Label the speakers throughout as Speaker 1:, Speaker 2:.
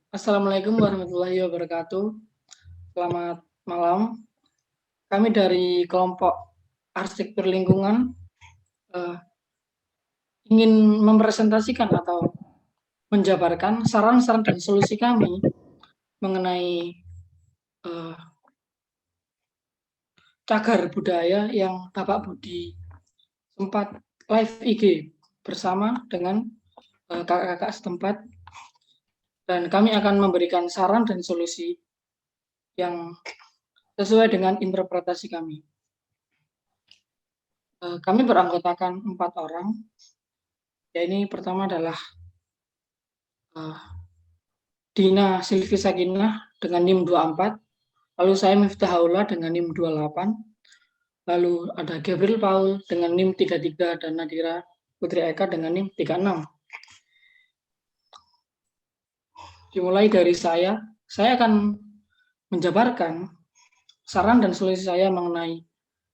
Speaker 1: Assalamualaikum warahmatullahi wabarakatuh. Selamat malam. Kami dari kelompok arsitektur lingkungan eh, ingin mempresentasikan atau menjabarkan saran-saran dan solusi kami mengenai eh, cagar budaya yang Bapak Budi sempat live IG bersama dengan kakak-kakak setempat, dan kami akan memberikan saran dan solusi yang sesuai dengan interpretasi kami. Kami beranggotakan 4 orang. Ya, ini pertama adalah Dina Silvi Sakinah dengan NIM 24, lalu saya Miftahullah dengan NIM 28, lalu ada Gabriel Paul dengan NIM 33, dan Nadira Putri Eka dengan NIM 36. Dimulai dari saya akan menjabarkan saran dan solusi saya mengenai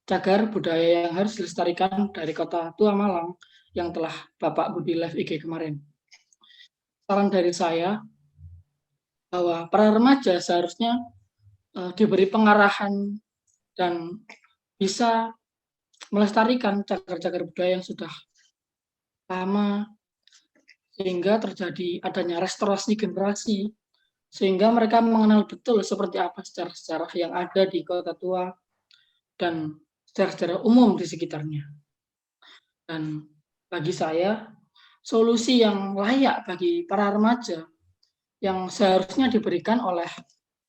Speaker 1: cagar budaya yang harus dilestarikan dari Kota Tua Malang yang telah Bapak Budi live IG kemarin. Saran dari saya bahwa para remaja seharusnya diberi pengarahan dan bisa melestarikan cagar-cagar budaya yang sudah lama, sehingga terjadi adanya restorasi generasi, sehingga mereka mengenal betul seperti apa sejarah-sejarah yang ada di Kota Tua dan sejarah-sejarah umum di sekitarnya. Dan bagi saya, solusi yang layak bagi para remaja yang seharusnya diberikan oleh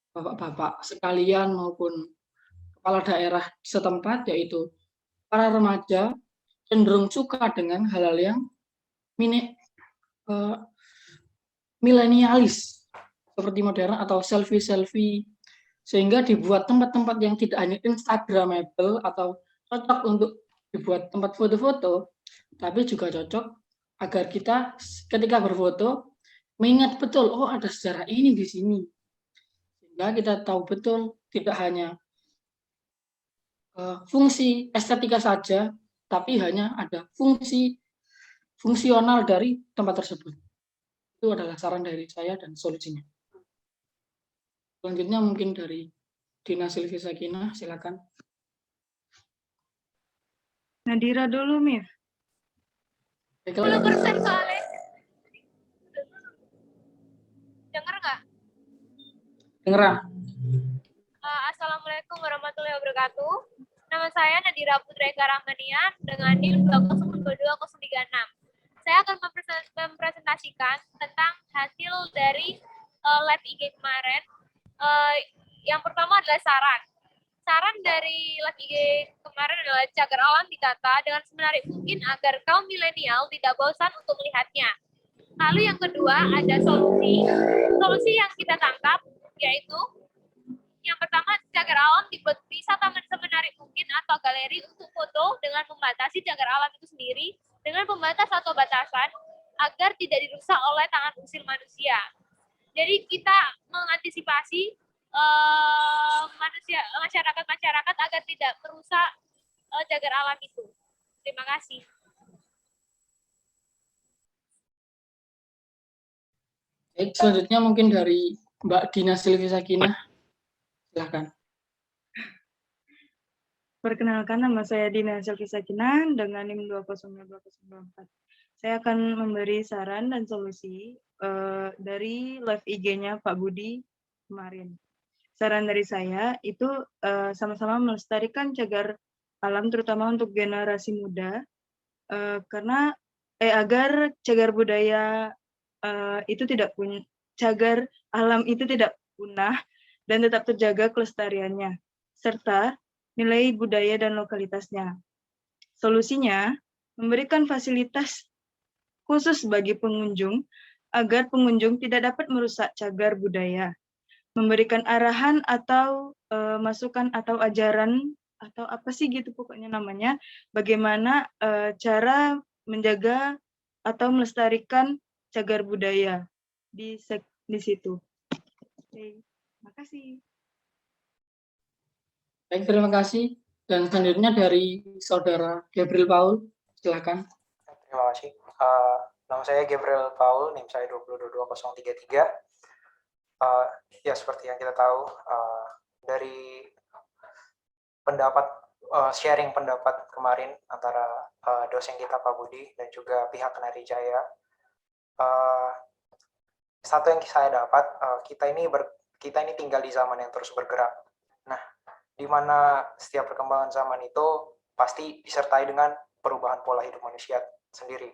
Speaker 1: bapak-bapak sekalian maupun kepala daerah setempat, yaitu para remaja cenderung suka dengan hal-hal yang milenialis seperti modern atau selfie-selfie, sehingga dibuat tempat-tempat yang tidak hanya instagramable atau cocok untuk dibuat tempat foto-foto, tapi juga cocok agar kita ketika berfoto mengingat betul, oh ada sejarah ini di sini, sehingga kita tahu betul tidak hanya fungsi estetika saja, tapi hanya ada fungsi fungsional dari tempat tersebut. Itu adalah saran dari saya dan solusinya. Selanjutnya mungkin dari Dina Silvi Sakinah, silakan.
Speaker 2: Nadira dulu, Mif.
Speaker 3: 10% soalnya. Dengar nggak?
Speaker 1: Dengeran.
Speaker 3: Assalamualaikum warahmatullahi wabarakatuh. Nama saya Nadira Putri Karamanian dengan NIM 2022036. Saya akan mempresentasikan tentang hasil dari live IG kemarin. Yang pertama adalah saran. Saran dari live IG kemarin adalah cagar alam ditata dengan semenarik mungkin agar kaum milenial tidak bosan untuk melihatnya. Lalu yang kedua ada solusi. Solusi yang kita tangkap yaitu yang pertama, cagar alam dibuat wisata semenarik mungkin atau galeri untuk foto dengan membatasi cagar alam itu sendiri dengan pembatas atau batasan agar tidak dirusak oleh tangan usil manusia. Jadi kita mengantisipasi masyarakat agar tidak merusak cagar alam itu. Terima kasih.
Speaker 1: Baik, selanjutnya mungkin dari Mbak Dina Silvi Sakinah, silakan.
Speaker 2: Perkenalkan, nama saya Dina Silvi Sakinah dengan NIM 2022024. Saya akan memberi saran dan solusi dari live IG-nya Pak Budi kemarin. Saran dari saya itu sama-sama melestarikan cagar alam, terutama untuk generasi muda, karena agar cagar budaya itu tidak punya, cagar alam itu tidak punah dan tetap terjaga kelestariannya, serta nilai budaya dan lokalitasnya. Solusinya, memberikan fasilitas khusus bagi pengunjung agar pengunjung tidak dapat merusak cagar budaya. Memberikan arahan atau masukan atau ajaran atau apa sih gitu pokoknya namanya, bagaimana cara menjaga atau melestarikan cagar budaya di situ. Oke, makasih.
Speaker 1: Baik, terima kasih. Dan selanjutnya dari Saudara Gabriel Paul, silakan.
Speaker 4: Terima kasih. Nama saya Gabriel Paul, NIM saya 2022033. Ya seperti yang kita tahu dari pendapat sharing pendapat kemarin antara dosen kita Pak Budi dan juga pihak Kenari Jaya, satu yang saya dapat, kita ini tinggal di zaman yang terus bergerak. Nah, di mana setiap perkembangan zaman itu pasti disertai dengan perubahan pola hidup manusia sendiri.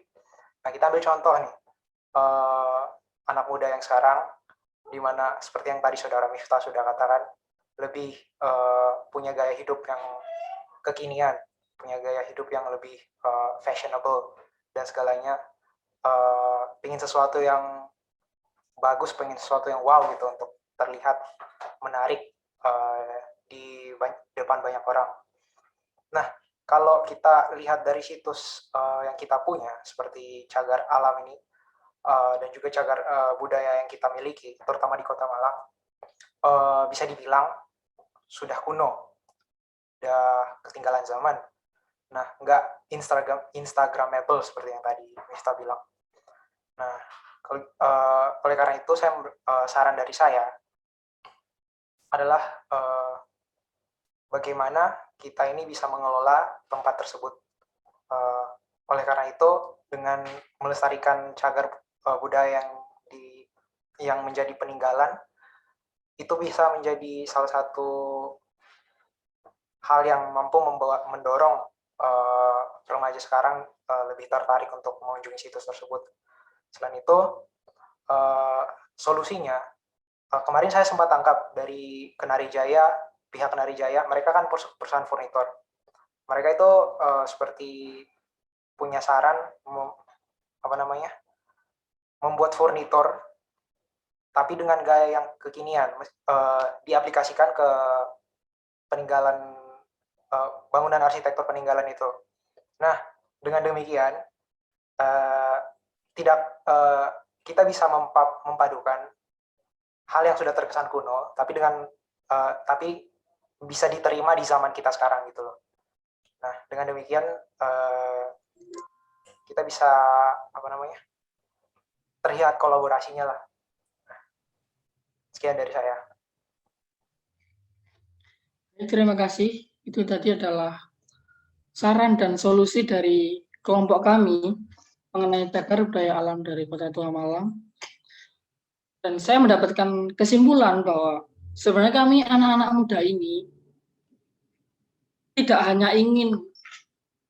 Speaker 4: Nah, kita ambil contoh nih, anak muda yang sekarang, di mana seperti yang tadi Saudara Miftah sudah katakan, lebih punya gaya hidup yang kekinian, punya gaya hidup yang lebih fashionable, dan segalanya pengen sesuatu yang bagus, pengen sesuatu yang wow gitu untuk terlihat menarik di depan banyak orang. Nah, kalau kita lihat dari situs yang kita punya, seperti Cagar Alam ini, dan juga cagar budaya yang kita miliki, terutama di Kota Malang, bisa dibilang sudah kuno, udah ketinggalan zaman. Nah, nggak Instagramable seperti yang tadi Miftah bilang. Nah, oleh karena itu, saran dari saya adalah bagaimana kita ini bisa mengelola tempat tersebut. Oleh karena itu, dengan melestarikan cagar budaya yang menjadi peninggalan, itu bisa menjadi salah satu hal yang mampu mendorong remaja sekarang lebih tertarik untuk mengunjungi situs tersebut. Selain itu, solusinya, kemarin saya sempat tangkap dari Kenari Jaya, pihak Kenari Jaya, mereka kan perusahaan furnitor. Mereka itu seperti punya saran, membuat furnitor, tapi dengan gaya yang kekinian, diaplikasikan ke peninggalan, bangunan arsitektur peninggalan itu. Nah, dengan demikian, kita bisa mempadukan hal yang sudah terkesan kuno, tapi tapi bisa diterima di zaman kita sekarang gitu loh. Nah, dengan demikian kita bisa terlihat kolaborasinya lah. Sekian dari saya.
Speaker 1: Terima kasih. Itu tadi adalah saran dan solusi dari kelompok kami mengenai cagar budaya alam dari Kota Tua Malang. Dan saya mendapatkan kesimpulan bahwa sebenarnya kami anak-anak muda ini tidak hanya ingin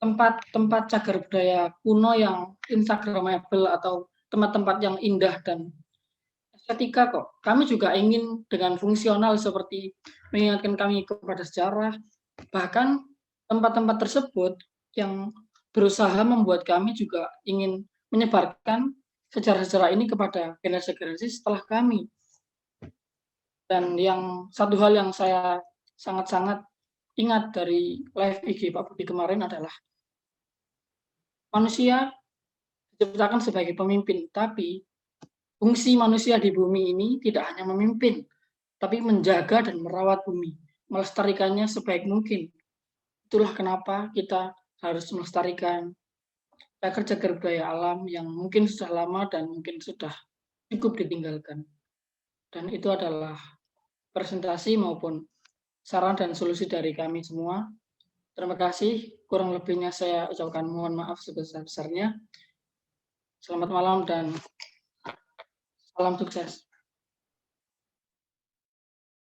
Speaker 1: tempat-tempat cagar budaya kuno yang instagramable atau tempat-tempat yang indah dan estetika kok. Kami juga ingin dengan fungsional seperti mengingatkan kami kepada sejarah, bahkan tempat-tempat tersebut yang berusaha membuat kami juga ingin menyebarkan sejarah-sejarah ini kepada generasi-generasi setelah kami. Dan yang satu hal yang saya sangat-sangat ingat dari live IG Pak Budi kemarin adalah manusia diciptakan sebagai pemimpin, tapi fungsi manusia di bumi ini tidak hanya memimpin, tapi menjaga dan merawat bumi, melestarikannya sebaik mungkin. Itulah kenapa kita harus melestarikan cagar-cagar budaya alam yang mungkin sudah lama dan mungkin sudah cukup ditinggalkan. Dan itu adalah presentasi maupun saran dan solusi dari kami semua. Terima kasih. Kurang lebihnya saya ucapkan mohon maaf sebesar-besarnya. Selamat malam dan salam sukses.